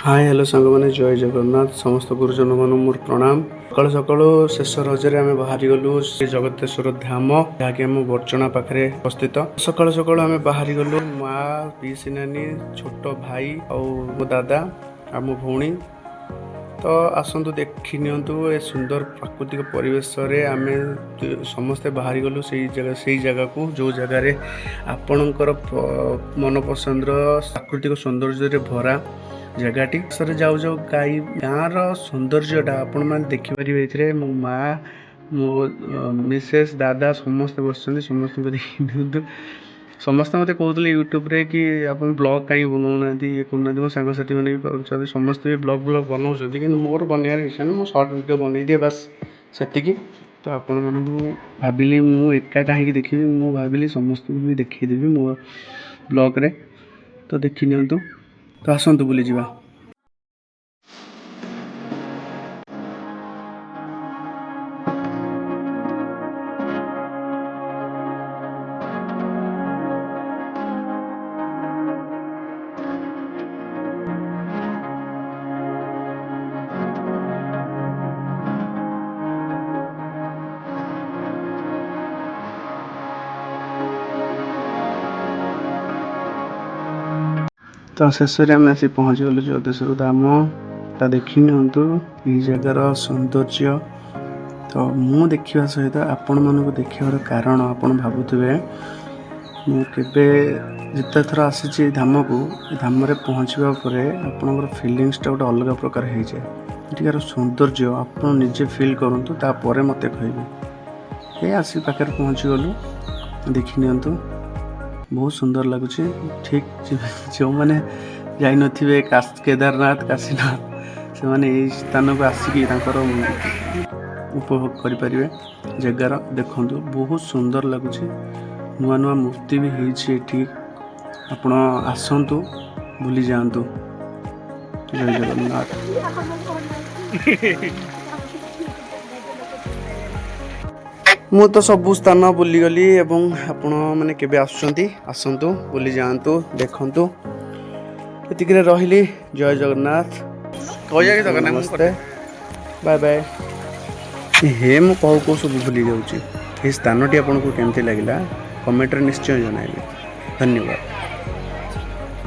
Hi hello सांग मैंने जय जगन्नाथ समस्त गुरुजन मान मोर प्रणाम। सकाल सकाल शेष रजरे आम बाहरी गलु श्री जगतेश्वर धाम जहाँकि आम बर्चना पाखे अवस्थित। सकाल सकाल आम बाहरी गलु माँ पीसी नानी छोट भाई और मो दादा आ मो भौणी। तो आसतु देखी नियंतु ए सुंदर प्राकृतिक परिवेश रे आमे समस्ते बाहरी गलु से जगह को जो जगार आपणकर मन पसंद प्राकृतिक सौंदर्य रे भरा जगहटी सर जाऊ जाऊ गाई गाँव रौंदर्यटा आपण मैंने देखिपारे। मो माँ मो मिसेस दादा समस्ते बस समस्त देखी समस्त मत कहते यूट्यूब रे कि आप ब्लॉग कहीं बनाऊना ये करना मो सांगसाथी मैंने भी कर समस्त भी ब्लॉग बनाऊँ कि मोर बनवार इच्छा नहीं। मो सर्ट वीडियो बनई दिए बास से। तो आपण मैं भाविली मुझे कहीं देखी मु भाविली समस्त भी देखीदेवी मो ब्लॉग रे। तो देखी नियंतु तो आसतु बुली जावा। तो शेष में आम आसी पहुँची गलु जगतेश्वर धाम। तो देखी नियंतु ये जगार सौंदर्य। तो मु देखा सहित आपण मानक देखार कारण आपण भावुवे मुझे जिते थर आसी धाम को धाम पहुँचवा आपंकर फिलिंगसटा गोटे अलग प्रकार हो जाए। एटिकार सौंदर्य आप निजे फिल करूँ तापर मत कहे। ये आसी पाखे पहुँची गलु देखी नियंतु बहुत सुंदर लगुच। ठीक जो मैंने जान केदारनाथ काशीनाथ से मैंने यही स्थान को आसिक उपभोग करें जगार देखु बहुत सुंदर लगुच। नुआ नुआ मूर्ति भी होती आपण आसतु बुली जातु। जय जगन्नाथ। मु तो सबु स्थान बुलीगली एवं आपण मैंने केबे आसतु बुली जातु देखंतु। एतिक रही जय जगन्नाथ नमस्ते बाय बाय। हे मु कहू कौ सब भूली जाऊँ। ये स्थानटी आपको केमती लगे कमेंट निश्चय जनइबे। धन्यवाद।